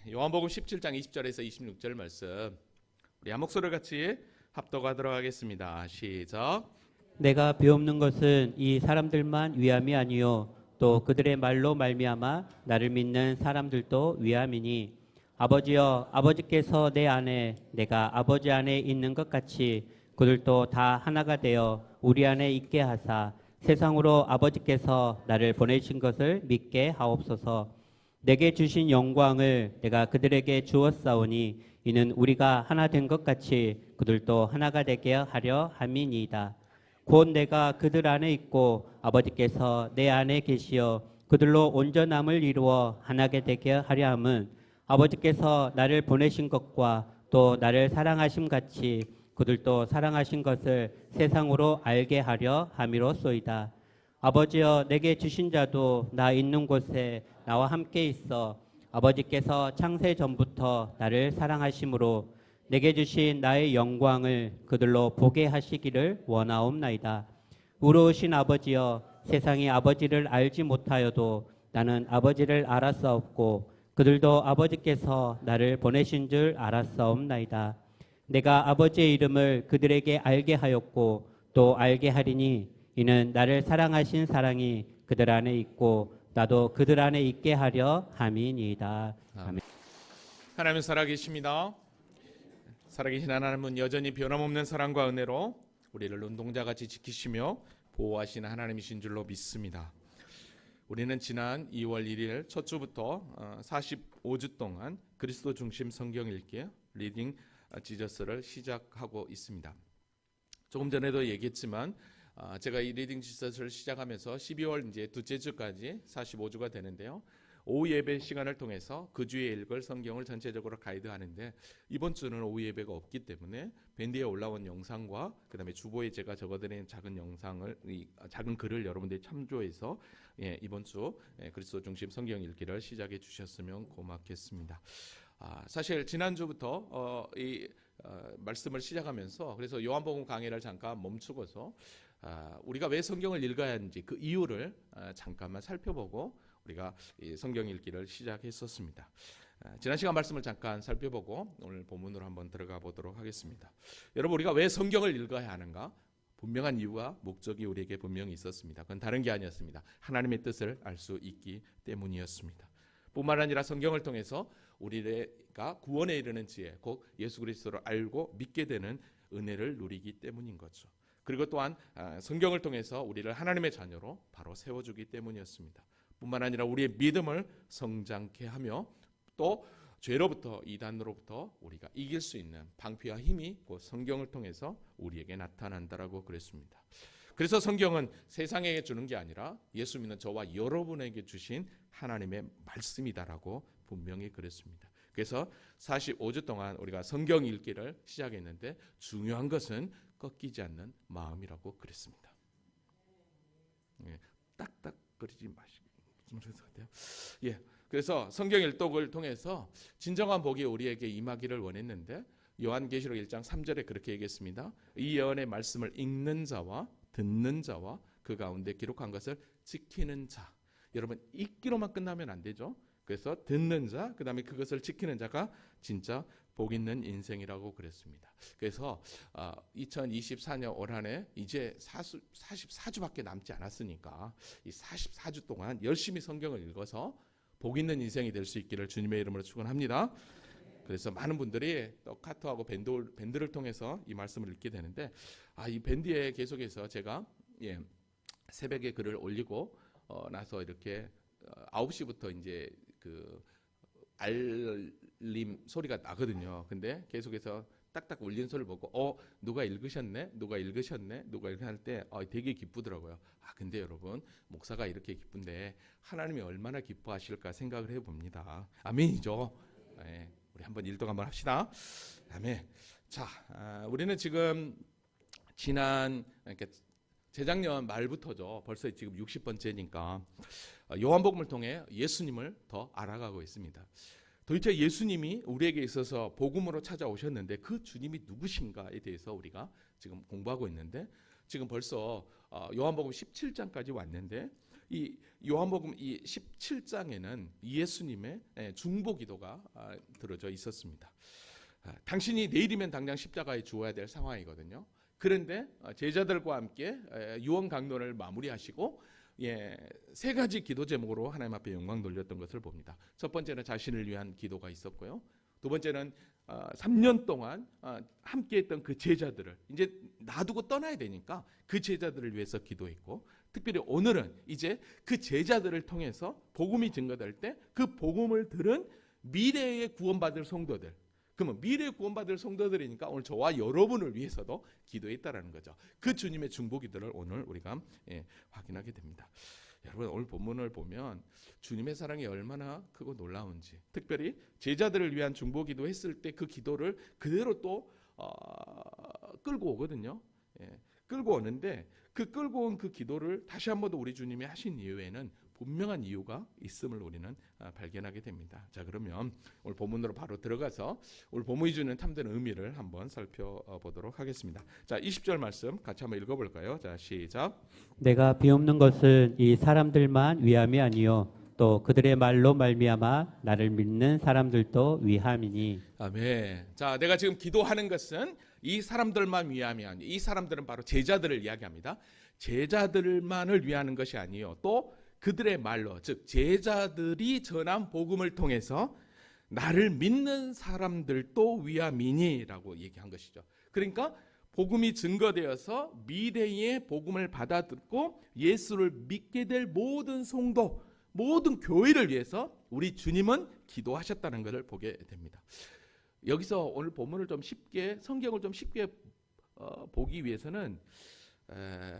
요한복음 17장 20절에서 26절 말씀 우리 한 목소리 같이 합독하도록 하겠습니다. 시작. 내가 비옵는 것은 이 사람들만 위함이 아니요 또 그들의 말로 말미암아 나를 믿는 사람들도 위함이니 아버지여 아버지께서 내 안에 내가 아버지 안에 있는 것 같이 그들도 다 하나가 되어 우리 안에 있게 하사 세상으로 아버지께서 나를 보내신 것을 믿게 하옵소서. 내게 주신 영광을 내가 그들에게 주었사오니 이는 우리가 하나 된 것 같이 그들도 하나가 되게 하려 함이니이다. 곧 내가 그들 안에 있고 아버지께서 내 안에 계시어 그들로 온전함을 이루어 하나게 되게 하려 함은 아버지께서 나를 보내신 것과 또 나를 사랑하심 같이 그들도 사랑하신 것을 세상으로 알게 하려 함이로소이다. 아버지여 내게 주신 자도 나 있는 곳에 나와 함께 있어 아버지께서 창세 전부터 나를 사랑하심으로 내게 주신 나의 영광을 그들로 보게 하시기를 원하옵나이다. 의로우신 아버지여 세상이 아버지를 알지 못하여도 나는 아버지를 알았사옵고 그들도 아버지께서 나를 보내신 줄 알았사옵나이다. 내가 아버지의 이름을 그들에게 알게 하였고 또 알게 하리니 이는 나를 사랑하신 사랑이 그들 안에 있고 나도 그들 안에 있게 하려 함이니이다. 아멘. 하나님 살아계십니다. 살아계신 하나님은 여전히 변함없는 사랑과 은혜로 우리를 눈동자같이 지키시며 보호하시는 하나님이신 줄로 믿습니다. 우리는 지난 2월 1일 첫 주부터 45주 동안 그리스도 중심 성경 읽기 리딩 지저스를 시작하고 있습니다. 조금 전에도 얘기했지만 제가 이 리딩 지저스를 시작하면서 12월 이제 둘째 주까지 45주가 되는데요. 오후 예배 시간을 통해서 그 주에 읽을 성경을 전체적으로 가이드하는데 이번 주는 오후 예배가 없기 때문에 밴드에 올라온 영상과 그다음에 주보에 제가 적어드린 작은 영상을 작은 글을 여러분들이 참조해서 이번 주 그리스도 중심 성경 읽기를 시작해 주셨으면 고맙겠습니다. 사실 지난주부터 말씀을 시작하면서 그래서 요한복음 강의를 잠깐 멈추고서 우리가 왜 성경을 읽어야 하는지 그 이유를 잠깐만 살펴보고 우리가 이 성경 읽기를 시작했었습니다. 지난 시간 말씀을 잠깐 살펴보고 오늘 본문으로 한번 들어가 보도록 하겠습니다. 여러분 우리가 왜 성경을 읽어야 하는가? 분명한 이유와 목적이 우리에게 분명히 있었습니다. 그건 다른 게 아니었습니다. 하나님의 뜻을 알 수 있기 때문이었습니다. 뿐만 아니라 성경을 통해서 우리가 구원에 이르는 지혜, 곧 예수 그리스도를 알고 믿게 되는 은혜를 누리기 때문인 거죠. 그리고 또한 성경을 통해서 우리를 하나님의 자녀로 바로 세워주기 때문이었습니다. 뿐만 아니라 우리의 믿음을 성장케 하며 또 죄로부터 이단으로부터 우리가 이길 수 있는 방패와 힘이 곧 성경을 통해서 우리에게 나타난다라고 그랬습니다. 그래서 성경은 세상에게 주는 게 아니라 예수 믿는 저와 여러분에게 주신 하나님의 말씀이다라고 분명히 그랬습니다. 그래서 45주 동안 우리가 성경 읽기를 시작했는데 중요한 것은 꺾이지 않는 마음이라고 그랬습니다. 딱딱거리지 마시고 그래서 성경 일독을 통해서 진정한 복이 우리에게 임하기를 원했는데 요한계시록 1장 3절에 그렇게 얘기했습니다. 이 예언의 말씀을 읽는 자와 듣는 자와 그 가운데 기록한 것을 지키는 자. 여러분 읽기로만 끝나면 안 되죠. 그래서 듣는 자, 그 다음에 그것을 지키는 자가 진짜 복 있는 인생이라고 그랬습니다. 그래서 2024년 올 한 해 이제 44주밖에 남지 않았으니까 이 44주 동안 열심히 성경을 읽어서 복 있는 인생이 될 수 있기를 주님의 이름으로 축원합니다. 그래서 많은 분들이 또 카톡하고 밴드를 통해서 이 말씀을 읽게 되는데 이 밴드에 계속해서 제가 새벽에 글을 올리고 나서 이렇게 9시부터 이제 그 알림 소리가 나거든요. 근데 계속해서 딱딱 울리는 소리를 보고 누가 읽으셨네? 누가 이렇게 할 때 되게 기쁘더라고요. 근데 여러분 목사가 이렇게 기쁜데 하나님이 얼마나 기뻐하실까 생각을 해봅니다. 아멘이죠. 네, 우리 한번 일독 한번 합시다. 아멘. 자, 우리는 지금 그러니까 재작년 말부터죠. 벌써 지금 60번째니까 요한복음을 통해 예수님을 더 알아가고 있습니다. 도대체 예수님이 우리에게 있어서 복음으로 찾아오셨는데 그 주님이 누구신가에 대해서 우리가 지금 공부하고 있는데 지금 벌써 요한복음 17장까지 왔는데 이 요한복음 이 17장에는 예수님의 중보기도가 들어져 있었습니다. 당신이 내일이면 당장 십자가에 죽어야 될 상황이거든요. 그런데 제자들과 함께 유언강론을 마무리하시고 세 가지 기도 제목으로 하나님 앞에 영광 돌렸던 것을 봅니다. 첫 번째는 자신을 위한 기도가 있었고요. 두 번째는 3년 동안 함께했던 그 제자들을 이제 놔두고 떠나야 되니까 그 제자들을 위해서 기도했고, 특별히 오늘은 이제 그 제자들을 통해서 복음이 증거될 때 그 복음을 들은 미래에 구원받을 성도들, 그러면 미래에 구원받을 성도들이니까 오늘 저와 여러분을 위해서도 기도했다라는 거죠. 그 주님의 중보기도를 오늘 우리가 확인하게 됩니다. 여러분, 오늘 본문을 보면 주님의 사랑이 얼마나 크고 놀라운지, 특별히 제자들을 위한 중보기도 했을 때 그 기도를 그대로 또 끌고 오거든요. 끌고 오는데 그 끌고 온 그 기도를 다시 한 번 더 우리 주님이 하신 이유에는 분명한 이유가 있음을 우리는 발견하게 됩니다. 자, 그러면 오늘 본문으로 바로 들어가서 오늘 본문이 주는 탐되는 의미를 한번 살펴보도록 하겠습니다. 자, 20절 말씀 같이 한번 읽어볼까요? 자, 시작. 내가 비옵는 것은 이 사람들만 위함이 아니요 또 그들의 말로 말미암아 나를 믿는 사람들도 위함이니. 아멘. 자, 내가 지금 기도하는 것은 이 사람들만 위함이 아니요, 이 사람들은 바로 제자들을 이야기합니다. 제자들만을 위하는 것이 아니요 또 그들의 말로, 즉 제자들이 전한 복음을 통해서 나를 믿는 사람들도 위함이니라고 얘기한 것이죠. 그러니까 복음이 증거되어서 미래의 복음을 받아듣고 예수를 믿게 될 모든 성도, 모든 교회를 위해서 우리 주님은 기도하셨다는 것을 보게 됩니다. 여기서 오늘 본문을 좀 쉽게, 성경을 좀 쉽게 보기 위해서는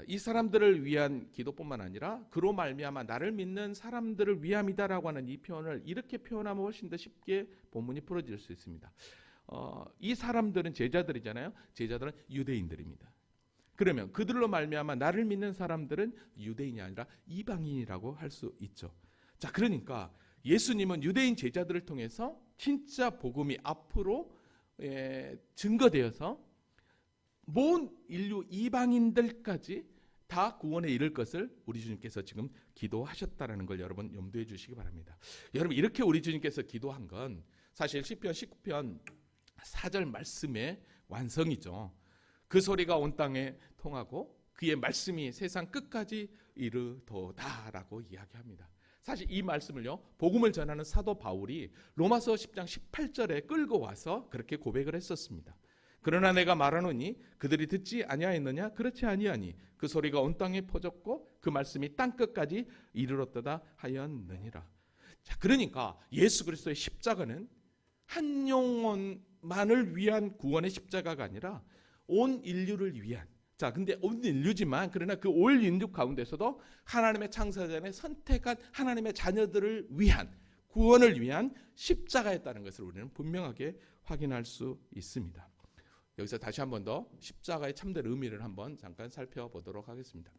이 사람들을 위한 기도뿐만 아니라 그로 말미암아 나를 믿는 사람들을 위함이다라고 하는 이 표현을 이렇게 표현하면 훨씬 더 쉽게 본문이 풀어질 수 있습니다. 이 사람들은 제자들이잖아요. 제자들은 유대인들입니다. 그러면 그들로 말미암아 나를 믿는 사람들은 유대인이 아니라 이방인이라고 할 수 있죠. 자, 그러니까 예수님은 유대인 제자들을 통해서 진짜 복음이 앞으로 증거되어서 모든 인류 이방인들까지 다 구원에 이를 것을 우리 주님께서 지금 기도하셨다는 걸 여러분 염두에 주시기 바랍니다. 여러분, 이렇게 우리 주님께서 기도한 건 사실 시편 19편 4절 말씀의 완성이죠. 그 소리가 온 땅에 통하고 그의 말씀이 세상 끝까지 이르도다라고 이야기합니다. 사실 이 말씀을요, 복음을 전하는 사도 바울이 로마서 10장 18절에 끌고 와서 그렇게 고백을 했었습니다. 그러나 내가 말하노니 그들이 듣지 아니하였느냐? 그렇지 아니하니 그 소리가 온 땅에 퍼졌고 그 말씀이 땅 끝까지 이르렀도다 하였느니라. 자, 그러니까 예수 그리스도의 십자가는 한 영혼만을 위한 구원의 십자가가 아니라 온 인류를 위한, 자, 근데 온 인류지만 그러나 그 올 인류 가운데서도 하나님의 창사전에 선택한 하나님의 자녀들을 위한 구원을 위한 십자가였다는 것을 우리는 분명하게 확인할 수 있습니다. 여기서 다시 한 번 더 십자가의 참된 의미를 한번 잠깐 살펴보도록 하겠습니다.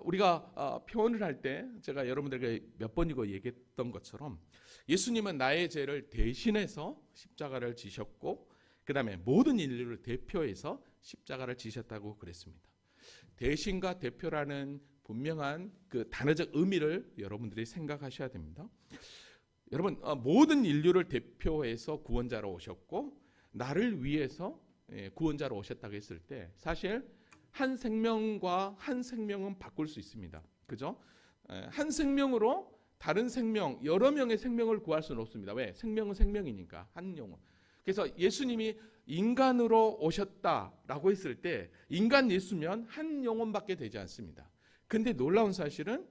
우리가 표현을 할 때 제가 여러분들에게 몇 번이고 얘기했던 것처럼 예수님은 나의 죄를 대신해서 십자가를 지셨고 그 다음에 모든 인류를 대표해서 십자가를 지셨다고 그랬습니다. 대신과 대표라는 분명한 그 단어적 의미를 여러분들이 생각하셔야 됩니다. 여러분, 모든 인류를 대표해서 구원자로 오셨고 나를 위해서 구원자로 오셨다고 했을 때 사실 한 생명과 한 생명은 바꿀 수 있습니다. 그죠? 한 생명으로 다른 생명, 여러 명의 생명을 구할 수는 없습니다. 왜? 생명은 생명이니까, 한 영혼. 그래서 예수님이 인간으로 오셨다라고 했을 때 인간 예수면 한 영혼밖에 되지 않습니다. 근데 놀라운 사실은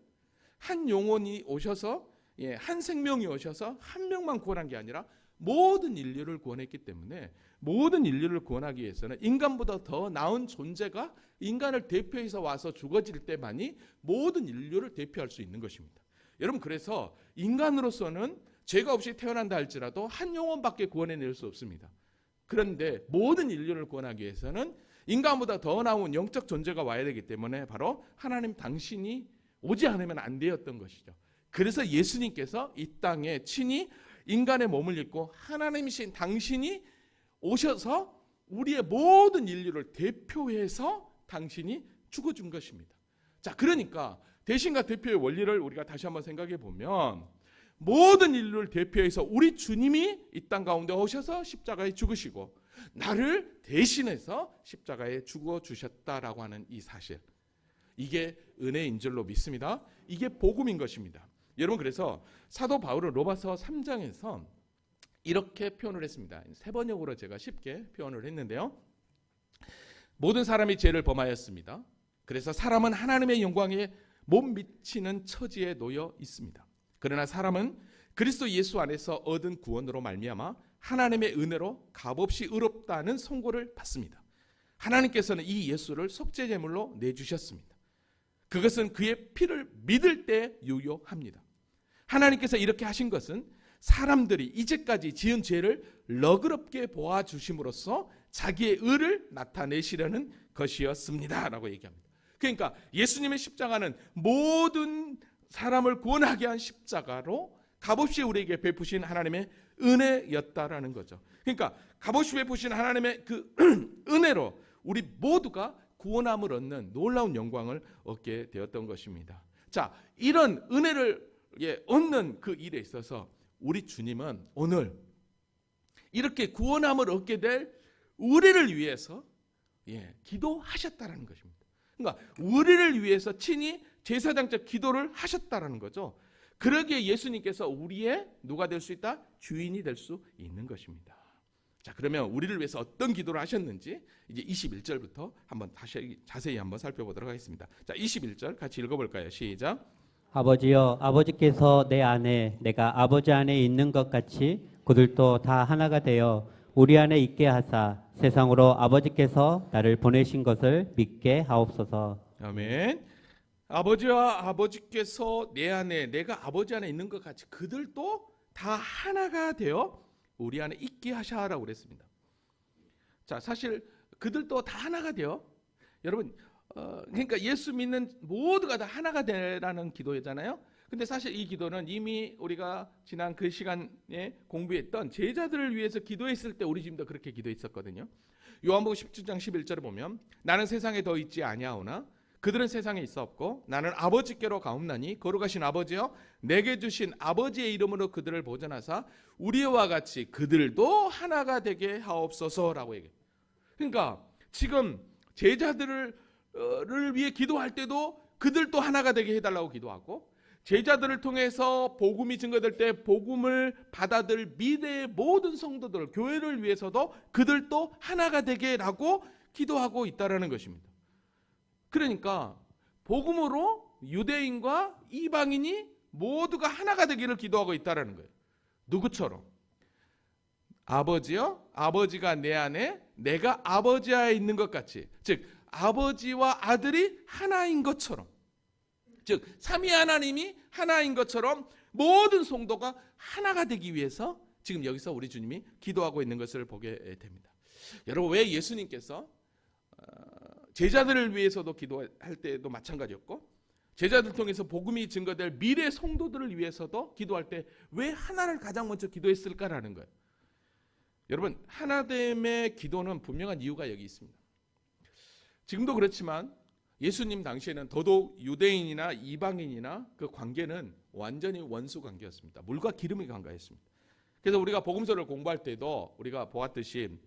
한 영혼이 오셔서, 한 생명이 오셔서 한 명만 구원한 게 아니라 모든 인류를 구원했기 때문에 모든 인류를 구원하기 위해서는 인간보다 더 나은 존재가 인간을 대표해서 와서 죽어질 때만이 모든 인류를 대표할 수 있는 것입니다. 여러분, 그래서 인간으로서는 죄가 없이 태어난다 할지라도 한 영혼밖에 구원해낼 수 없습니다. 그런데 모든 인류를 구원하기 위해서는 인간보다 더 나은 영적 존재가 와야 되기 때문에 바로 하나님 당신이 오지 않으면 안 되었던 것이죠. 그래서 예수님께서 이 땅에 친히 인간의 몸을 입고 하나님이신 당신이 오셔서 우리의 모든 인류를 대표해서 당신이 죽어준 것입니다. 자, 그러니까 대신과 대표의 원리를 우리가 다시 한번 생각해 보면 모든 인류를 대표해서 우리 주님이 이 땅 가운데 오셔서 십자가에 죽으시고 나를 대신해서 십자가에 죽어 주셨다라고 하는 이 사실, 이게 은혜인 줄로 믿습니다. 이게 복음인 것입니다. 여러분, 그래서 사도 바울은 로마서 3장에서 이렇게 표현을 했습니다. 세 번역으로 제가 쉽게 표현을 했는데요. 모든 사람이 죄를 범하였습니다. 그래서 사람은 하나님의 영광에 못 미치는 처지에 놓여 있습니다. 그러나 사람은 그리스도 예수 안에서 얻은 구원으로 말미암아 하나님의 은혜로 값없이 의롭다는 선고를 받습니다. 하나님께서는 이 예수를 속죄제물로 내주셨습니다. 그것은 그의 피를 믿을 때 유효합니다. 하나님께서 이렇게 하신 것은 사람들이 이제까지 지은 죄를 너그럽게 보아주심으로써 자기의 의를 나타내시려는 것이었습니다 라고 얘기합니다. 그러니까 예수님의 십자가는 모든 사람을 구원하게 한 십자가로 값없이 우리에게 베푸신 하나님의 은혜였다라는 거죠. 그러니까 값없이 베푸신 하나님의 그 은혜로 우리 모두가 구원함을 얻는 놀라운 영광을 얻게 되었던 것입니다. 자, 이런 은혜를 얻는 그 일에 있어서 우리 주님은 오늘 이렇게 구원함을 얻게 될 우리를 위해서 기도하셨다라는 것입니다. 그러니까 우리를 위해서 친히 제사장적 기도를 하셨다라는 거죠. 그러기에 예수님께서 우리의 누가 될 수 있다? 주인이 될 수 있는 것입니다. 자, 그러면 우리를 위해서 어떤 기도를 하셨는지 이제 21절부터 한번 다시 자세히 한번 살펴보도록 하겠습니다. 자, 21절 같이 읽어볼까요? 시작. 아버지여, 아버지께서 내 안에 내가 아버지 안에 있는 것 같이 그들도 다 하나가 되어 우리 안에 있게 하사 세상으로 아버지께서 나를 보내신 것을 믿게 하옵소서. 아멘. 아버지와 아버지께서 내 안에 내가 아버지 안에 있는 것 같이 그들도 다 하나가 되어 우리 안에 있게 하샤라고 그랬습니다. 자, 사실 그들도 다 하나가 되어, 여러분, 그러니까 예수 믿는 모두가 다 하나가 되라는 기도잖아요. 근데 사실 이 기도는 이미 우리가 지난 그 시간에 공부했던 제자들을 위해서 기도했을 때 우리 지금도 그렇게 기도했었거든요. 요한복음 17장 11절에 보면 나는 세상에 더 있지 아니하오나 그들은 세상에 있어 없고 나는 아버지께로 가옵나니 거룩하신 아버지여 내게 주신 아버지의 이름으로 그들을 보존하사 우리와 같이 그들도 하나가 되게 하옵소서라고 얘기해요. 그러니까 지금 제자들을 위해 기도할 때도 그들도 하나가 되게 해달라고 기도하고, 제자들을 통해서 복음이 증거될 때 복음을 받아들 미래의 모든 성도들, 교회를 위해서도 그들도 하나가 되게라고 기도하고 있다라는 것입니다. 그러니까 복음으로 유대인과 이방인이 모두가 하나가 되기를 기도하고 있다라는 거예요. 누구처럼? 아버지요, 아버지가 내 안에 내가 아버지 안에 있는 것 같이, 즉 아버지와 아들이 하나인 것처럼, 즉 삼위 하나님이 하나인 것처럼 모든 성도가 하나가 되기 위해서 지금 여기서 우리 주님이 기도하고 있는 것을 보게 됩니다. 여러분, 왜 예수님께서 제자들을 위해서도 기도할 때도 마찬가지였고 제자들 통해서 복음이 증거될 미래 성도들을 위해서도 기도할 때 왜 하나를 가장 먼저 기도했을까라는 거예요. 여러분, 하나됨의 기도는 분명한 이유가 여기 있습니다. 지금도 그렇지만 예수님 당시에는 더더욱 유대인이나 이방인이나 그 관계는 완전히 원수 관계였습니다. 물과 기름의 관계였습니다. 그래서 우리가 복음서를 공부할 때도 우리가 보았듯이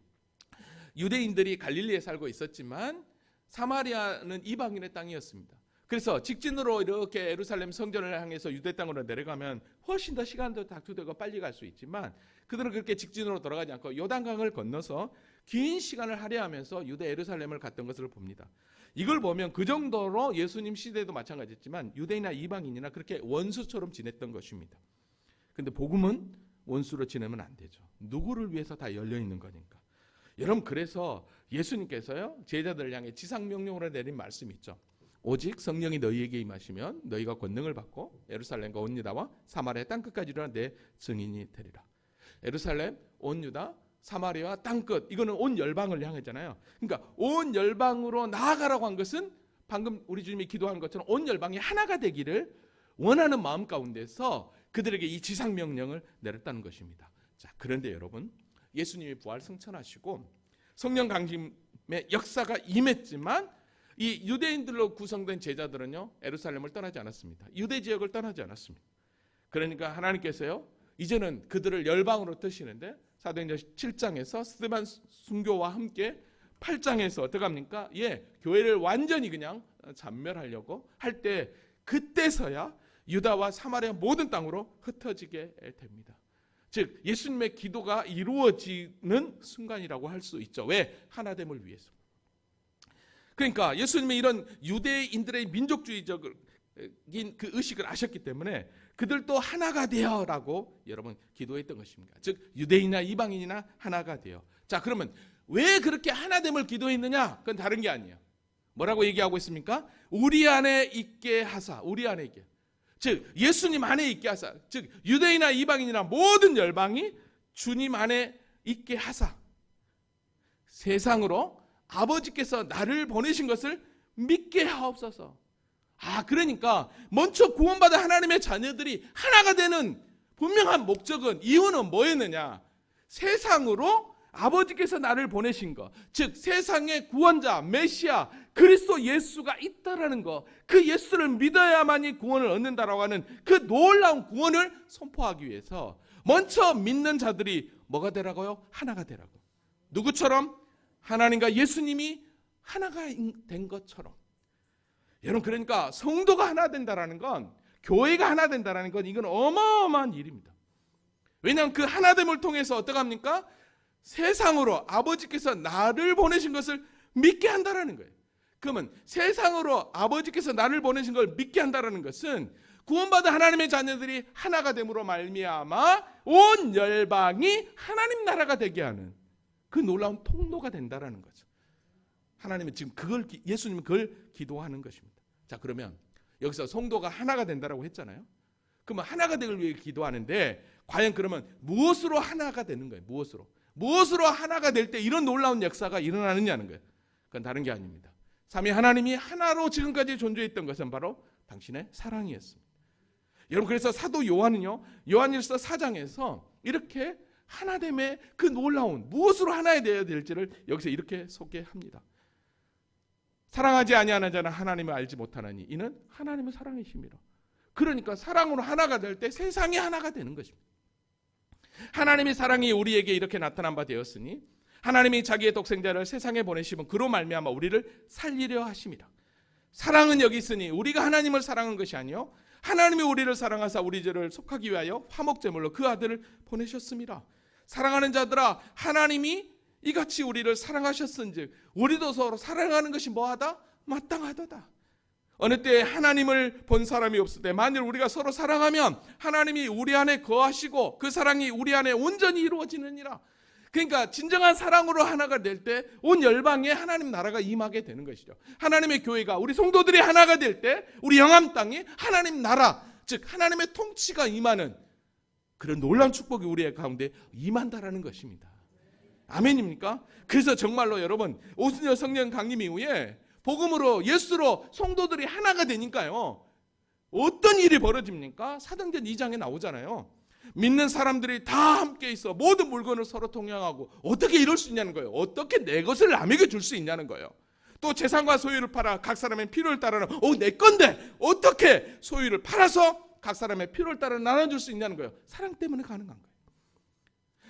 유대인들이 갈릴리에 살고 있었지만 사마리아는 이방인의 땅이었습니다. 그래서 직진으로 이렇게 예루살렘 성전을 향해서 유대 땅으로 내려가면 훨씬 더 시간도 단축되고 빨리 갈 수 있지만 그들은 그렇게 직진으로 돌아가지 않고 요단강을 건너서 긴 시간을 할애하면서 유대 예루살렘을 갔던 것을 봅니다. 이걸 보면 그 정도로 예수님 시대도 마찬가지였지만 유대인이나 이방인이나 그렇게 원수처럼 지냈던 것입니다. 그런데 복음은 원수로 지내면 안 되죠. 누구를 위해서 다 열려 있는 거니까. 여러분, 그래서 예수님께서요 제자들을 향해 지상명령으로 내린 말씀이 있죠. 오직 성령이 너희에게 임하시면 너희가 권능을 받고 예루살렘과 온 유다와 사마리아 땅끝까지 이르러 내 증인이 되리라. 예루살렘, 온 유다, 사마리아 땅끝, 이거는 온 열방을 향했잖아요. 그러니까 온 열방으로 나아가라고 한 것은 방금 우리 주님이 기도하는 것처럼 온 열방이 하나가 되기를 원하는 마음 가운데서 그들에게 이 지상명령을 내렸다는 것입니다. 자, 그런데 여러분, 예수님이 부활 승천하시고 성령 강림의 역사가 임했지만 이 유대인들로 구성된 제자들은요, 예루살렘을 떠나지 않았습니다. 유대 지역을 떠나지 않았습니다. 그러니까 하나님께서요, 이제는 그들을 열방으로 뜨시는데 사도행전 7장에서 스데반 순교와 함께 8장에서 어떻게 합니까? 교회를 완전히 그냥 잔멸하려고 할 때, 그때서야 유다와 사마리아 모든 땅으로 흩어지게 됩니다. 즉 예수님의 기도가 이루어지는 순간이라고 할 수 있죠. 왜? 하나됨을 위해서. 그러니까 예수님이 이런 유대인들의 민족주의적인 그 의식을 아셨기 때문에 그들도 하나가 되어라고 여러분 기도했던 것입니다. 즉 유대인이나 이방인이나 하나가 되어. 자, 그러면 왜 그렇게 하나됨을 기도했느냐? 그건 다른 게 아니에요. 뭐라고 얘기하고 있습니까? 우리 안에 있게 하사. 우리 안에 있게. 즉 예수님 안에 있게 하사. 즉 유대인이나 이방인이나 모든 열방이 주님 안에 있게 하사. 세상으로 아버지께서 나를 보내신 것을 믿게 하옵소서. 그러니까 먼저 구원받은 하나님의 자녀들이 하나가 되는 분명한 목적은, 이유는 뭐였느냐? 세상으로 아버지께서 나를 보내신 것, 즉 세상의 구원자 메시아 그리스도 예수가 있다라는 것, 그 예수를 믿어야만이 구원을 얻는다라고 하는 그 놀라운 구원을 선포하기 위해서 먼저 믿는 자들이 뭐가 되라고요? 하나가 되라고. 누구처럼? 하나님과 예수님이 하나가 된 것처럼. 여러분, 그러니까 성도가 하나 된다라는 건, 교회가 하나 된다라는 건 이건 어마어마한 일입니다. 왜냐하면 그 하나됨을 통해서 어떻게 합니까? 세상으로 아버지께서 나를 보내신 것을 믿게 한다라는 거예요. 그러면 세상으로 아버지께서 나를 보내신 걸 믿게 한다라는 것은 구원받은 하나님의 자녀들이 하나가 됨으로 말미암아 온 열방이 하나님 나라가 되게 하는 그 놀라운 통로가 된다라는 거죠. 하나님은 지금 예수님은 그걸 기도하는 것입니다. 자, 그러면 여기서 성도가 하나가 된다라고 했잖아요. 그러면 하나가 되길 위해 기도하는데 과연 그러면 무엇으로 하나가 되는 거예요? 무엇으로 하나가 될 때 이런 놀라운 역사가 일어나느냐는 거예요. 그건 다른 게 아닙니다. 삼위 하나님이 하나로 지금까지 존재했던 것은 바로 당신의 사랑이었습니다. 여러분, 그래서 사도 요한은요, 요한일서 4장에서 이렇게 하나됨의 그 놀라운, 무엇으로 하나가 되어야 될지를 여기서 이렇게 소개합니다. 사랑하지 아니하는 자는 하나님을 알지 못하나니 이는 하나님의 사랑이심이라. 그러니까 사랑으로 하나가 될 때 세상이 하나가 되는 것입니다. 하나님의 사랑이 우리에게 이렇게 나타난 바 되었으니 하나님이 자기의 독생자를 세상에 보내시면 그로 말미암아 우리를 살리려 하심이라. 사랑은 여기 있으니 우리가 하나님을 사랑한 것이 아니요 하나님이 우리를 사랑하사 우리 죄를 속하기 위하여 화목제물로 그 아들을 보내셨습니다. 사랑하는 자들아, 하나님이 이같이 우리를 사랑하셨은즉 우리도 서로 사랑하는 것이 뭐하다? 마땅하도다. 어느 때 하나님을 본 사람이 없을 때 만일 우리가 서로 사랑하면 하나님이 우리 안에 거하시고 그 사랑이 우리 안에 온전히 이루어지느니라. 그러니까 진정한 사랑으로 하나가 될 때 온 열방에 하나님 나라가 임하게 되는 것이죠. 하나님의 교회가, 우리 성도들이 하나가 될 때 우리 영암 땅이 하나님 나라, 즉 하나님의 통치가 임하는 그런 놀라운 축복이 우리 가운데 임한다라는 것입니다. 아멘입니까? 그래서 정말로 여러분, 오순절 성령 강림 이후에 복음으로 예수로 성도들이 하나가 되니까요, 어떤 일이 벌어집니까? 사도행전 2장에 나오잖아요. 믿는 사람들이 다 함께 있어 모든 물건을 서로 통용하고. 어떻게 이럴 수 있냐는 거예요. 어떻게 내 것을 남에게 줄 수 있냐는 거예요. 또 재산과 소유를 팔아 각 사람의 필요를 따라 내 건데 어떻게 소유를 팔아서 각 사람의 필요를 따라 나눠줄 수 있냐는 거예요. 사랑 때문에 가능한 거예요.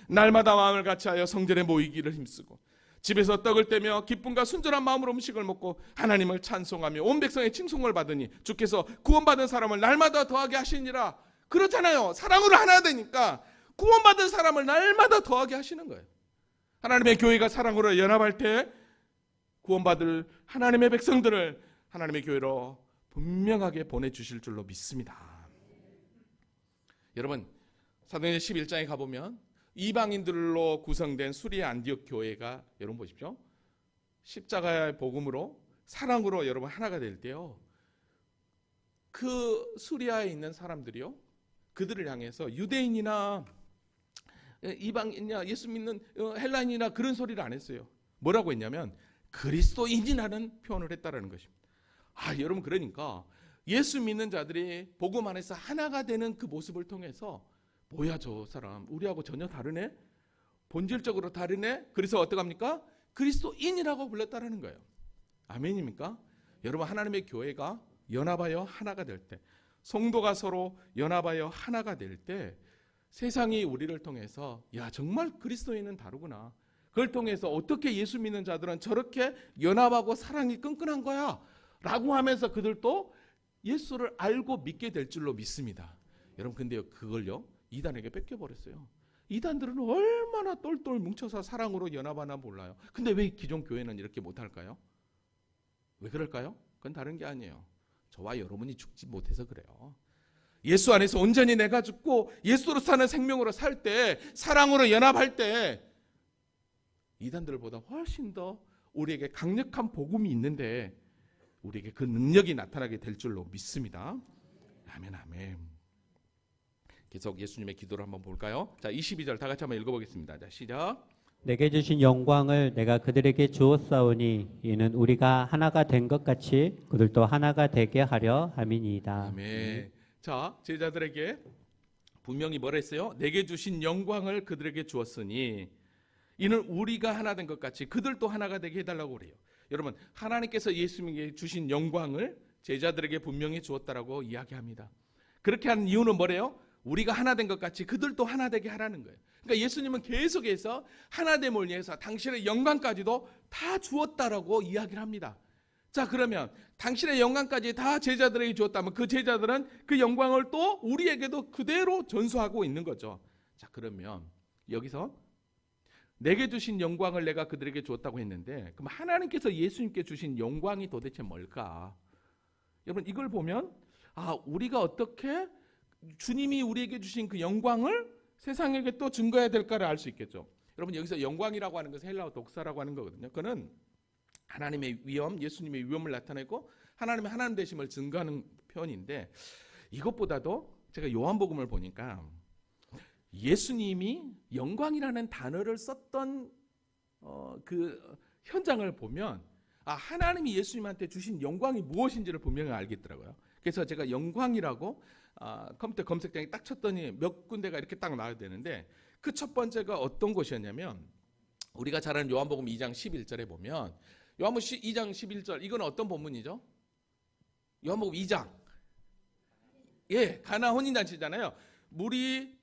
날마다 마음을 같이하여 성전에 모이기를 힘쓰고 집에서 떡을 떼며 기쁨과 순전한 마음으로 음식을 먹고 하나님을 찬송하며 온 백성의 칭송을 받으니 주께서 구원받은 사람을 날마다 더하게 하시니라. 그렇잖아요. 사랑으로 하나 되니까 구원받은 사람을 날마다 더하게 하시는 거예요. 하나님의 교회가 사랑으로 연합할 때 구원받을 하나님의 백성들을 하나님의 교회로 분명하게 보내주실 줄로 믿습니다. 여러분, 사도행전 11장에 가보면 이방인들로 구성된 수리아 안디옥 교회가, 여러분 보십시오, 십자가의 복음으로 사랑으로 여러분 하나가 될 때요, 그 수리아에 있는 사람들이요, 그들을 향해서 유대인이나 이방인이나 예수 믿는 헬라인이나 그런 소리를 안 했어요. 뭐라고 했냐면 그리스도인이라는 표현을 했다라는 것입니다. 여러분, 그러니까 예수 믿는 자들이 복음 안에서 하나가 되는 그 모습을 통해서 뭐야 저 사람 우리하고 전혀 다르네, 본질적으로 다르네, 그래서 어떡합니까? 그리스도인이라고 불렀다라는 거예요. 아멘입니까? 여러분, 하나님의 교회가 연합하여 하나가 될 때, 성도가 서로 연합하여 하나가 될 때 세상이 우리를 통해서 야, 정말 그리스도인은 다르구나, 그걸 통해서 어떻게 예수 믿는 자들은 저렇게 연합하고 사랑이 끈끈한 거야 라고 하면서 그들도 예수를 알고 믿게 될 줄로 믿습니다. 여러분, 근데요, 그걸요 이단에게 뺏겨버렸어요. 이단들은 얼마나 똘똘 뭉쳐서 사랑으로 연합하나 몰라요. 근데 왜 기존 교회는 이렇게 못할까요? 왜 그럴까요? 그건 다른 게 아니에요. 저와 여러분이 죽지 못해서 그래요. 예수 안에서 온전히 내가 죽고 예수로 사는 생명으로 살 때, 사랑으로 연합할 때 이단들보다 훨씬 더 우리에게 강력한 복음이 있는데 우리에게 그 능력이 나타나게 될 줄로 믿습니다. 아멘, 아멘. 계속 예수님의 기도를 한번 볼까요? 자, 22절 다 같이 한번 읽어보겠습니다. 자, 시작. 내게 주신 영광을 내가 그들에게 주었사오니 이는 우리가 하나가 된 것 같이 그들도 하나가 되게 하려 함이니이다. 아멘. 자, 제자들에게 분명히 뭐라 했어요? 내게 주신 영광을 그들에게 주었으니 이는 우리가 하나 된 것 같이 그들도 하나가 되게 해달라고 그래요. 여러분, 하나님께서 예수님에게 주신 영광을 제자들에게 분명히 주었다라고 이야기합니다. 그렇게 하는 이유는 뭐래요? 우리가 하나 된 것 같이 그들도 하나 되게 하라는 거예요. 그러니까 예수님은 계속해서 하나됨을 위해서 당신의 영광까지도 다 주었다라고 이야기를 합니다. 자, 그러면 당신의 영광까지 다 제자들에게 주었다면 그 제자들은 그 영광을 또 우리에게도 그대로 전수하고 있는 거죠. 자, 그러면 여기서 내게 주신 영광을 내가 그들에게 주었다고 했는데, 그럼 하나님께서 예수님께 주신 영광이 도대체 뭘까? 여러분, 이걸 보면 우리가 어떻게 주님이 우리에게 주신 그 영광을 세상에게 또 증거해야 될까를 알 수 있겠죠. 여러분, 여기서 영광이라고 하는 것은 헬라어 독사라고 하는 거거든요. 그는 하나님의 위엄, 예수님의 위엄을 나타내고 하나님의 하나님 되심을 증거하는 표현인데, 이것보다도 제가 요한복음을 보니까 예수님이 영광이라는 단어를 썼던 그 현장을 보면 하나님이 예수님한테 주신 영광이 무엇인지를 분명히 알겠더라고요. 그래서 제가 영광이라고 컴퓨터 검색창에 딱 쳤더니 몇 군데가 이렇게 딱 나와야 되는데, 그 첫 번째가 어떤 곳이었냐면 우리가 잘 아는 요한복음 2장 11절에 보면, 요한복음 2장 11절, 이건 어떤 본문이죠? 요한복음 2장, 가나 혼인잔치잖아요. 물이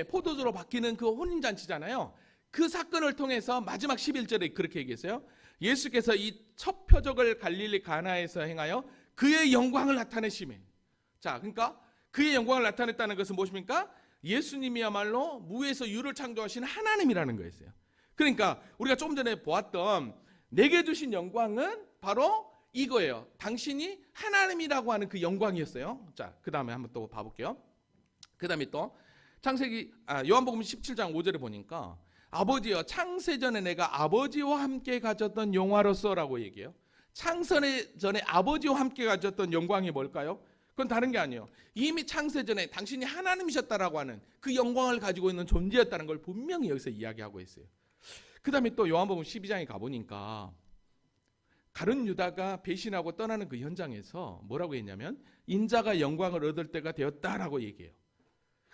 포도주로 바뀌는 그 혼인잔치잖아요. 그 사건을 통해서 마지막 11절에 그렇게 얘기했어요. 예수께서 이 첫 표적을 갈릴리 가나에서 행하여 그의 영광을 나타내시매. 자, 그러니까 그의 영광을 나타냈다는 것은 무엇입니까? 예수님이야말로 무에서 유를 창조하신 하나님이라는 거였어요. 그러니까 우리가 조금 전에 보았던 내게 주신 영광은 바로 이거예요. 당신이 하나님이라고 하는 그 영광이었어요. 자, 그 다음에 한번 또 봐볼게요. 그 다음에 또 요한복음 17장 5절에 보니까 아버지여, 창세전에 내가 아버지와 함께 가졌던 영화로서라고 얘기해요. 창세전에 아버지와 함께 가졌던 영광이 뭘까요? 그건 다른 게 아니에요. 이미 창세전에 당신이 하나님이셨다라고 하는 그 영광을 가지고 있는 존재였다는 걸 분명히 여기서 이야기하고 있어요. 그 다음에 또 요한복음 12장에 가보니까 가룟 유다가 배신하고 떠나는 그 현장에서 뭐라고 했냐면 인자가 영광을 얻을 때가 되었다라고 얘기해요.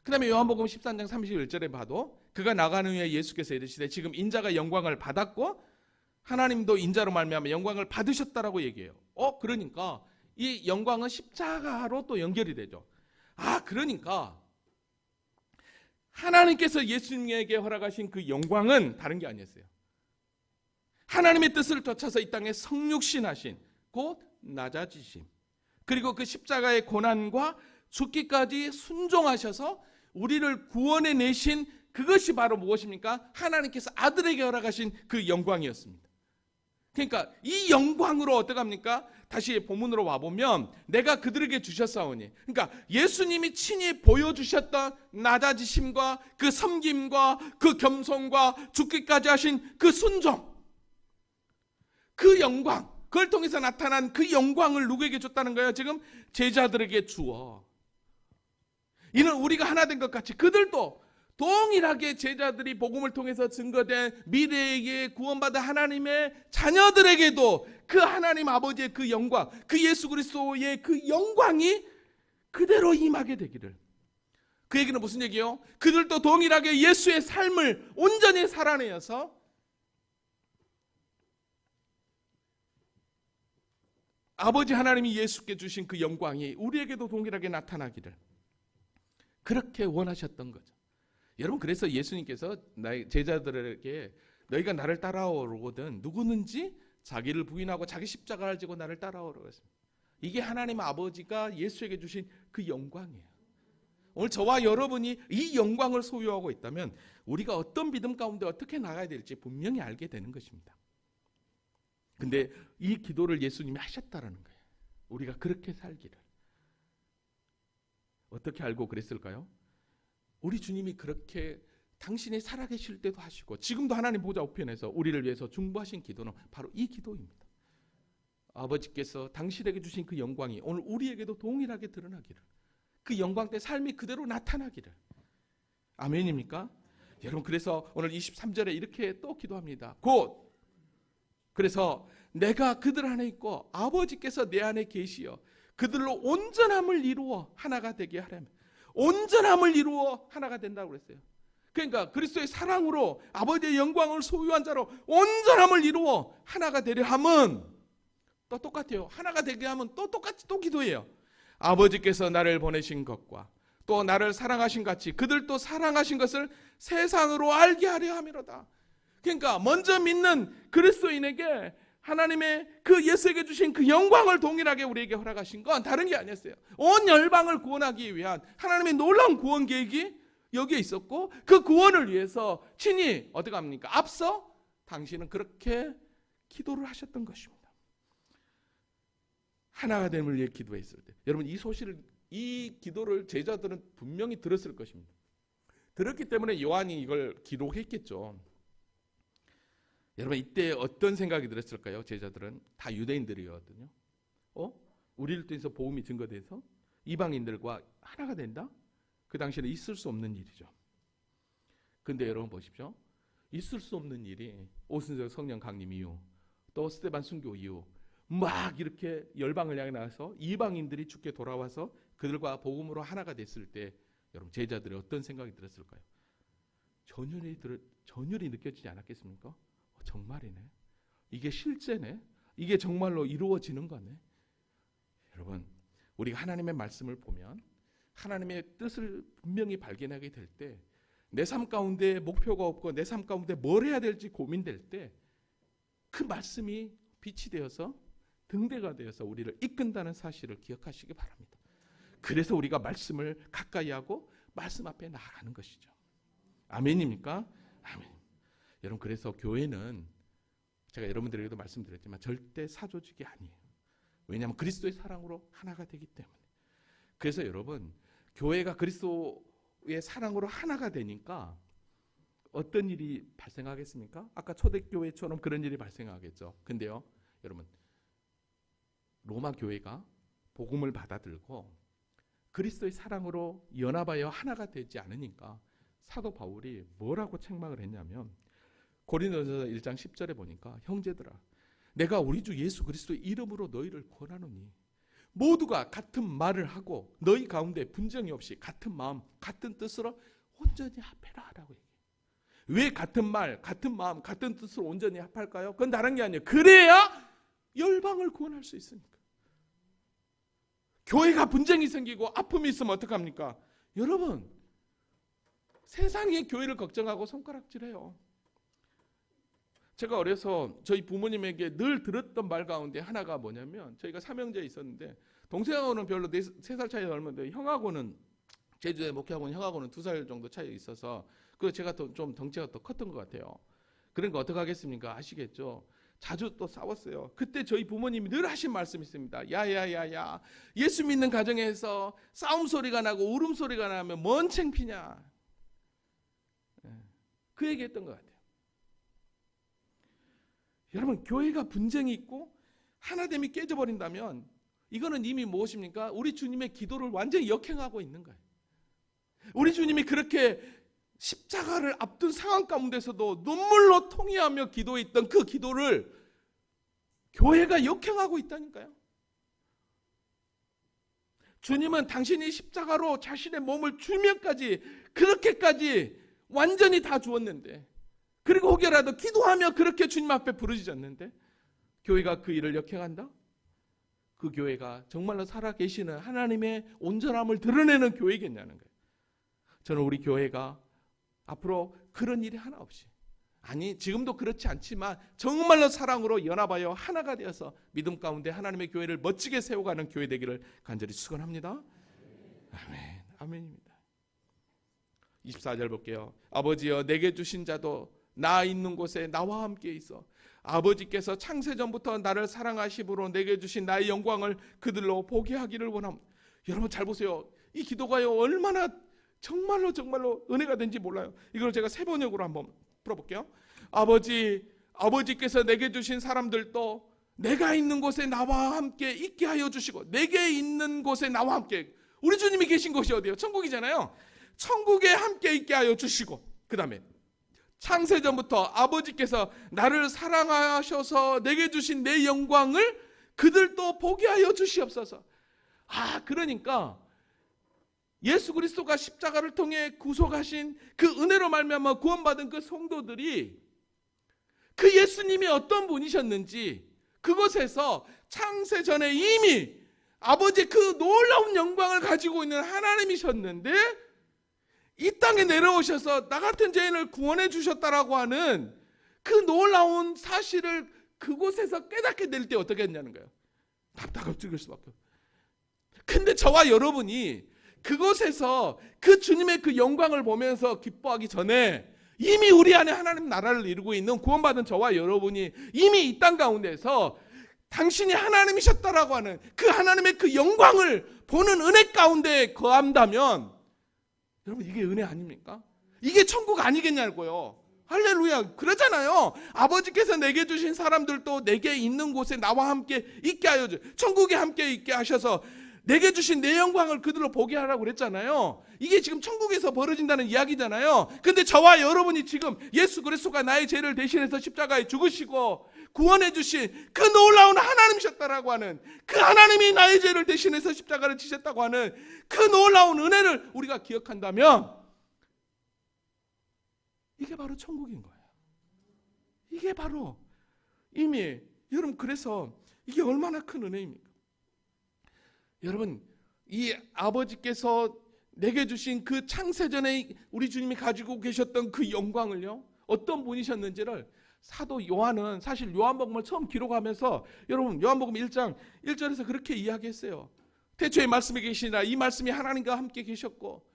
그 다음에 요한복음 13장 31절에 봐도 그가 나가는 후에 예수께서 이르시되 지금 인자가 영광을 받았고 하나님도 인자로 말미암아 영광을 받으셨다라고 얘기해요. 그러니까 이 영광은 십자가로 또 연결이 되죠. 그러니까 하나님께서 예수님에게 허락하신 그 영광은 다른 게 아니었어요. 하나님의 뜻을 쫓아서 이 땅에 성육신하신 곧 낮아지심, 그리고 그 십자가의 고난과 죽기까지 순종하셔서 우리를 구원해 내신 그것이 바로 무엇입니까? 하나님께서 아들에게 허락하신 그 영광이었습니다. 그러니까 이 영광으로 어떡합니까? 다시 본문으로 와보면 내가 그들에게 주셨사오니, 그러니까 예수님이 친히 보여주셨던 낮아지심과 그 섬김과 그 겸손과 죽기까지 하신 그 순종, 그 영광, 그걸 통해서 나타난 그 영광을 누구에게 줬다는 거예요? 지금 제자들에게 주어. 이는 우리가 하나 된 것 같이 그들도 동일하게 제자들이 복음을 통해서 증거된 미래에 구원받은 하나님의 자녀들에게도 그 하나님 아버지의 그 영광, 그 예수 그리스도의 그 영광이 그대로 임하게 되기를. 그 얘기는 무슨 얘기예요? 그들도 동일하게 예수의 삶을 온전히 살아내어서 아버지 하나님이 예수께 주신 그 영광이 우리에게도 동일하게 나타나기를 그렇게 원하셨던 거죠. 여러분, 그래서 예수님께서 나의 제자들에게 너희가 나를 따라오거든 누구든지 자기를 부인하고 자기 십자가를 지고 나를 따라오라고 했습니다. 이게 하나님 아버지가 예수에게 주신 그 영광이에요. 오늘 저와 여러분이 이 영광을 소유하고 있다면 우리가 어떤 믿음 가운데 어떻게 나가야 될지 분명히 알게 되는 것입니다. 근데 이 기도를 예수님이 하셨다라는 거예요. 우리가 그렇게 살기를. 어떻게 알고 그랬을까요? 우리 주님이 그렇게 당신이 살아계실 때도 하시고 지금도 하나님 보좌 우편에서 우리를 위해서 중보하신 기도는 바로 이 기도입니다. 아버지께서 당신에게 주신 그 영광이 오늘 우리에게도 동일하게 드러나기를, 그 영광 때 삶이 그대로 나타나기를. 아멘입니까? 여러분, 그래서 오늘 23절에 이렇게 또 기도합니다. 곧 그래서 내가 그들 안에 있고 아버지께서 내 안에 계시어 그들로 온전함을 이루어 하나가 되게 하려면, 온전함을 이루어 하나가 된다고 그랬어요. 그러니까 그리스도의 사랑으로 아버지의 영광을 소유한 자로 온전함을 이루어 하나가 되려 함은 또 똑같아요. 하나가 되게 하면 또 똑같이 또 기도해요. 아버지께서 나를 보내신 것과 또 나를 사랑하신 같이 그들도 사랑하신 것을 세상으로 알게 하려 함이로다. 그러니까 먼저 믿는 그리스도인에게 하나님의 그 예수에게 주신 그 영광을 동일하게 우리에게 허락하신 건 다른 게 아니었어요. 온 열방을 구원하기 위한 하나님의 놀라운 구원 계획이 여기에 있었고, 그 구원을 위해서 친히 어떻게 합니까? 앞서 당신은 그렇게 기도를 하셨던 것입니다. 하나가 됨을 위해 기도했을 때, 여러분 이 소식을, 이 기도를 제자들은 분명히 들었을 것입니다. 들었기 때문에 요한이 이걸 기록했겠죠. 여러분 이때 어떤 생각이 들었을까요? 제자들은 다 유대인들이거든요. 우리를 통해서 복음이 증거돼서 이방인들과 하나가 된다? 그 당시에는 있을 수 없는 일이죠. 근데 여러분 보십시오. 있을 수 없는 일이 오순절 성령 강림 이후, 또 스데반 순교 이후 막 이렇게 열방을 향해 나가서 이방인들이 주께 돌아와서 그들과 복음으로 하나가 됐을 때 여러분 제자들의 어떤 생각이 들었을까요? 전율이 느껴지지 않았겠습니까? 정말이네. 이게 실제네. 이게 정말로 이루어지는 거네. 여러분, 우리가 하나님의 말씀을 보면 하나님의 뜻을 분명히 발견하게 될 때, 내 삶 가운데 목표가 없고 내 삶 가운데 뭘 해야 될지 고민될 때 그 말씀이 빛이 되어서 등대가 되어서 우리를 이끈다는 사실을 기억하시기 바랍니다. 그래서 우리가 말씀을 가까이 하고 말씀 앞에 나아가는 것이죠. 아멘입니까? 아멘. 여러분, 그래서 교회는 제가 여러분들에게도 말씀드렸지만 절대 사조직이 아니에요. 왜냐하면 그리스도의 사랑으로 하나가 되기 때문에. 그래서 여러분, 교회가 그리스도의 사랑으로 하나가 되니까 어떤 일이 발생하겠습니까? 아까 초대교회처럼 그런 일이 발생하겠죠. 근데요, 여러분, 로마 교회가 복음을 받아들고 그리스도의 사랑으로 연합하여 하나가 되지 않으니까 사도 바울이 뭐라고 책망을 했냐면, 고린도전서 1장 10절에 보니까 형제들아, 내가 우리 주 예수 그리스도의 이름으로 너희를 권하노니 모두가 같은 말을 하고 너희 가운데 분쟁이 없이 같은 마음 같은 뜻으로 온전히 합해라 라고 얘기해요. 왜 같은 말 같은 마음 같은 뜻으로 온전히 합할까요? 그건 다른 게 아니에요. 그래야 열방을 구원할 수 있으니까. 교회가 분쟁이 생기고 아픔이 있으면 어떡합니까? 여러분, 세상이 교회를 걱정하고 손가락질해요. 제가 어려서 저희 부모님에게 늘 들었던 말 가운데 하나가 뭐냐면, 저희가 삼형제에 있었는데 동생하고는 별로 3살 차이 얼마인데 형하고는, 제주에 목회하고는 형하고는 2살 정도 차이 있어서 그 제가 좀 덩치가 더 컸던 것 같아요. 그러니까 어떻게 하겠습니까? 아시겠죠? 자주 또 싸웠어요. 그때 저희 부모님이 늘 하신 말씀이 있습니다. 야야야야, 예수 믿는 가정에서 싸움 소리가 나고 울음 소리가 나면 뭔 창피냐. 그 얘기했던 것 같아요. 여러분, 교회가 분쟁이 있고 하나됨이 깨져버린다면 이거는 이미 무엇입니까? 우리 주님의 기도를 완전히 역행하고 있는 거예요. 우리 주님이 그렇게 십자가를 앞둔 상황 가운데서도 눈물로 통회하며 기도했던 그 기도를 교회가 역행하고 있다니까요. 주님은 당신이 십자가로 자신의 몸을 주면까지, 그렇게까지 완전히 다 주었는데, 그리고 혹여라도 기도하며 그렇게 주님 앞에 부르짖었는데 교회가 그 일을 역행한다? 그 교회가 정말로 살아계시는 하나님의 온전함을 드러내는 교회겠냐는 거예요. 저는 우리 교회가 앞으로 그런 일이 하나 없이, 아니 지금도 그렇지 않지만 정말로 사랑으로 연합하여 하나가 되어서 믿음 가운데 하나님의 교회를 멋지게 세워가는 교회 되기를 간절히 축원합니다. 아멘. 아멘입니다. 24절 볼게요. 아버지여 내게 주신 자도 나 있는 곳에 나와 함께 있어 아버지께서 창세전부터 나를 사랑하심으로 내게 주신 나의 영광을 그들로 보게 하기를 원합니다. 여러분 잘 보세요. 이 기도가요 얼마나 정말로 은혜가 된지 몰라요. 이걸 제가 세 번역으로 한번 풀어볼게요. 아버지께서 내게 주신 사람들도 내가 있는 곳에 나와 함께 있게 하여 주시고, 내게 있는 곳에 나와 함께, 우리 주님이 계신 곳이 어디예요? 천국이잖아요. 천국에 함께 있게 하여 주시고, 그 다음에 창세전부터 아버지께서 나를 사랑하셔서 내게 주신 내 영광을 그들도 보게 하여 주시옵소서. 그러니까 예수 그리스도가 십자가를 통해 구속하신 그 은혜로 말미암아 구원받은 그 성도들이 그 예수님이 어떤 분이셨는지, 그곳에서 창세전에 이미 아버지의 그 놀라운 영광을 가지고 있는 하나님이셨는데 이 땅에 내려오셔서 나 같은 죄인을 구원해 주셨다라고 하는 그 놀라운 사실을 그곳에서 깨닫게 될 때 어떻게 했냐는 거예요. 답답할 수밖에 없어요. 근데 저와 여러분이 그곳에서 그 주님의 그 영광을 보면서 기뻐하기 전에 이미 우리 안에 하나님 나라를 이루고 있는 구원받은 저와 여러분이 이미 이 땅 가운데서 당신이 하나님이셨다라고 하는 그 하나님의 그 영광을 보는 은혜 가운데 거한다면, 여러분 이게 은혜 아닙니까? 이게 천국 아니겠냐고요. 할렐루야. 그러잖아요. 아버지께서 내게 주신 사람들도 내게 있는 곳에 나와 함께 있게 하여 천국에 함께 있게 하셔서 내게 주신 내 영광을 그들로 보게 하라고 그랬잖아요. 이게 지금 천국에서 벌어진다는 이야기잖아요. 근데 저와 여러분이 지금 예수 그리스도가 나의 죄를 대신해서 십자가에 죽으시고 구원해 주신 그 놀라운 하나님이셨다라고 하는, 그 하나님이 나의 죄를 대신해서 십자가를 지셨다고 하는 그 놀라운 은혜를 우리가 기억한다면 이게 바로 천국인 거예요. 이게 바로 이미, 여러분 그래서 이게 얼마나 큰 은혜입니까? 여러분 이 아버지께서 내게 주신 그 창세전에 우리 주님이 가지고 계셨던 그 영광을요, 어떤 분이셨는지를 사도 요한은, 사실 요한복음을 처음 기록하면서 여러분 요한복음 1장 1절에서 그렇게 이야기했어요. 태초에 말씀이 계시니라, 이 말씀이 하나님과 함께 계셨고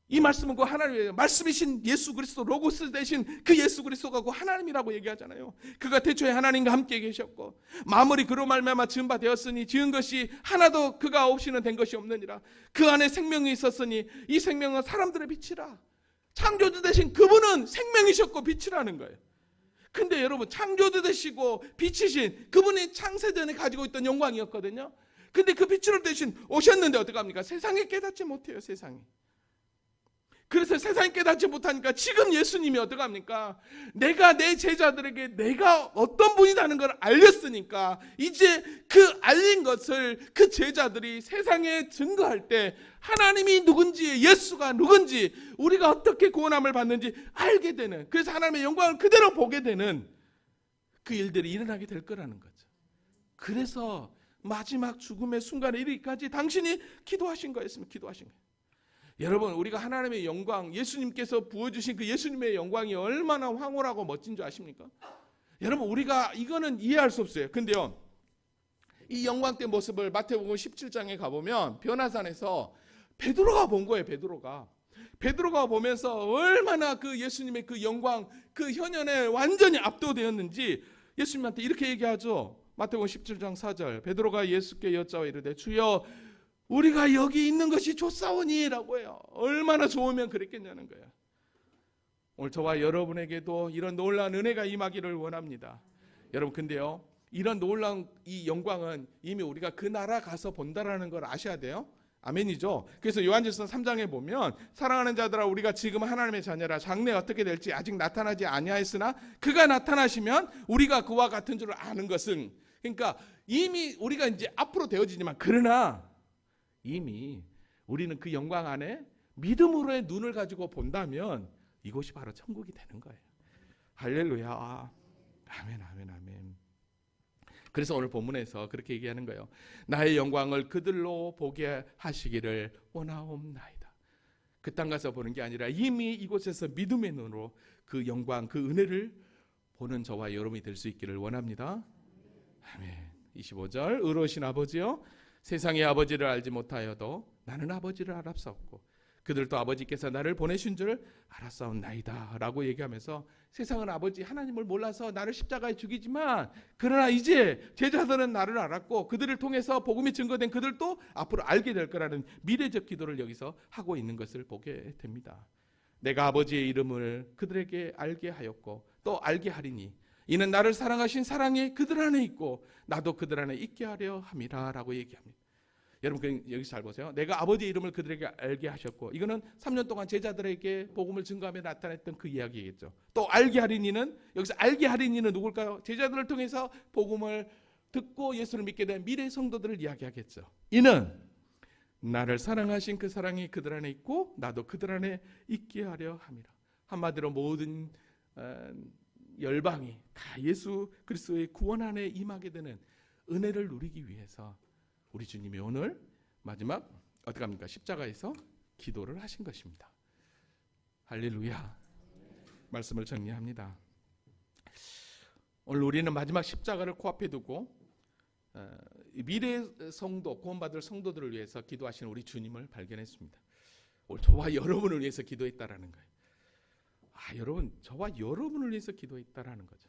이 말씀은 그 하나님의 말씀이신 예수 그리스도, 로고스 대신 그 예수 그리스도가 그 하나님이라고 얘기하잖아요. 그가 태초에 하나님과 함께 계셨고 만물이 그로 말미암아 지은 바 되었으니 지은 것이 하나도 그가 없이는 된 것이 없느니라. 그 안에 생명이 있었으니 이 생명은 사람들의 빛이라. 창조주 되신 그분은 생명이셨고 빛이라는 거예요. 근데 여러분 창조주 되시고 빛이신 그분이 창세전에 가지고 있던 영광이었거든요. 근데 그 빛으로 대신 오셨는데 어떡합니까? 세상에 깨닫지 못해요. 세상에. 그래서 세상이 깨닫지 못하니까 지금 예수님이 어떡합니까? 내가 내 제자들에게 내가 어떤 분이라는 걸 알렸으니까 이제 그 알린 것을 그 제자들이 세상에 증거할 때 하나님이 누군지, 예수가 누군지, 우리가 어떻게 구원함을 받는지 알게 되는, 그래서 하나님의 영광을 그대로 보게 되는 그 일들이 일어나게 될 거라는 거죠. 그래서 마지막 죽음의 순간에 이르기까지 당신이 기도하신 거였으면 기도하신 거예요. 여러분 우리가 하나님의 영광, 예수님께서 부어주신 그 예수님의 영광이 얼마나 황홀하고 멋진 줄 아십니까? 여러분 우리가 이거는 이해할 수 없어요. 근데요 이 영광된 모습을 마태복음 17장에 가보면 변화산에서 베드로가 본 거예요. 베드로가 보면서 얼마나 그 예수님의 그 영광, 그 현현에 완전히 압도되었는지 예수님한테 이렇게 얘기하죠. 마태복음 17장 4절 베드로가 예수께 여짜와 이르되 주여 우리가 여기 있는 것이 좋사오니 라고 해요. 얼마나 좋으면 그랬겠냐는 거예요. 오늘 저와 여러분에게도 이런 놀라운 은혜가 임하기를 원합니다. 여러분 근데요 이런 놀라운 이 영광은 이미 우리가 그 나라 가서 본다라는 걸 아셔야 돼요. 아멘이죠. 그래서 요한일서 3장에 보면 사랑하는 자들아 우리가 지금 하나님의 자녀라 장래 어떻게 될지 아직 나타나지 아니하였으나 그가 나타나시면 우리가 그와 같은 줄 아는 것은, 그러니까 이미 우리가 이제 앞으로 되어지지만 그러나 이미 우리는 그 영광 안에 믿음으로의 눈을 가지고 본다면 이곳이 바로 천국이 되는 거예요. 할렐루야. 아멘. 그래서 오늘 본문에서 그렇게 얘기하는 거예요. 나의 영광을 그들로 보게 하시기를 원하옵나이다. 그 땅 가서 보는 게 아니라 이미 이곳에서 믿음의 눈으로 그 영광, 그 은혜를 보는 저와 여러분이 될 수 있기를 원합니다. 아멘. 25절 의로우신 아버지여 세상의 아버지를 알지 못하여도 나는 아버지를 알았사옵고 그들도 아버지께서 나를 보내신 줄 알았사옵나이다 라고 얘기하면서 세상은 아버지 하나님을 몰라서 나를 십자가에 죽이지만 그러나 이제 제자들은 나를 알았고 그들을 통해서 복음이 증거된 그들도 앞으로 알게 될 거라는 미래적 기도를 여기서 하고 있는 것을 보게 됩니다. 내가 아버지의 이름을 그들에게 알게 하였고 또 알게 하리니 이는 나를 사랑하신 사랑이 그들 안에 있고 나도 그들 안에 있게 하려 함이라 라고 얘기합니다. 여러분 여기서 잘 보세요. 내가 아버지의 이름을 그들에게 알게 하셨고 이거는 3년 동안 제자들에게 복음을 증거하며 나타냈던 그 이야기겠죠. 또 알게 하리니는 여기서 알게 하리니는 누굴까요? 제자들을 통해서 복음을 듣고 예수를 믿게 된 미래 성도들을 이야기하겠죠. 이는 나를 사랑하신 그 사랑이 그들 안에 있고 나도 그들 안에 있게 하려 함이라. 한마디로 모든 열방이 다 예수 그리스도의 구원 안에 임하게 되는 은혜를 누리기 위해서 우리 주님이 오늘 마지막 어떻게 합니까? 십자가에서 기도를 하신 것입니다. 할렐루야. 말씀을 정리합니다. 오늘 우리는 마지막 십자가를 코앞에 두고 미래 성도, 구원받을 성도들을 위해서 기도하시는 우리 주님을 발견했습니다. 오늘 저와 여러분을 위해서 기도했다라는 거예요. 여러분, 저와 여러분을 위해서 기도했다라는 거죠.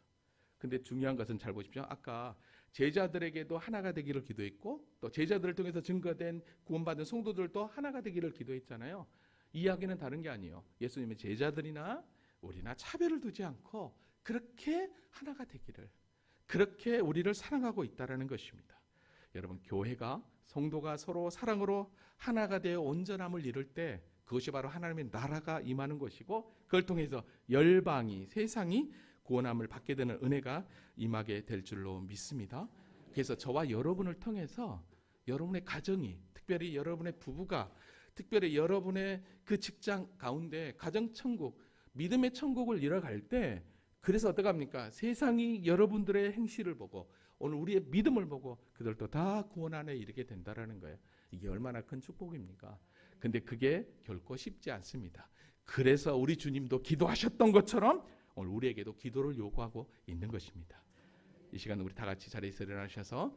근데 중요한 것은 잘 보십시오. 아까 제자들에게도 하나가 되기를 기도했고 또 제자들을 통해서 증거된 구원받은 성도들도 하나가 되기를 기도했잖아요. 이야기는 다른 게 아니에요. 예수님의 제자들이나 우리나 차별을 두지 않고 그렇게 하나가 되기를, 그렇게 우리를 사랑하고 있다라는 것입니다. 여러분, 교회가 성도가 서로 사랑으로 하나가 되어 온전함을 이룰 때 그것이 바로 하나님의 나라가 임하는 것이고 그걸 통해서 열방이, 세상이 구원함을 받게 되는 은혜가 임하게 될 줄로 믿습니다. 그래서 저와 여러분을 통해서 여러분의 가정이, 특별히 여러분의 부부가, 특별히 여러분의 그 직장 가운데 가정천국, 믿음의 천국을 이뤄갈 때 그래서 어떡합니까? 세상이 여러분들의 행실을 보고 오늘 우리의 믿음을 보고 그들도 다 구원 안에 이르게 된다라는 거예요. 이게 얼마나 큰 축복입니까? 근데 그게 결코 쉽지 않습니다. 그래서 우리 주님도 기도하셨던 것처럼 오늘 우리에게도 기도를 요구하고 있는 것입니다. 이 시간 우리 다 같이 자리에서 일어나셔서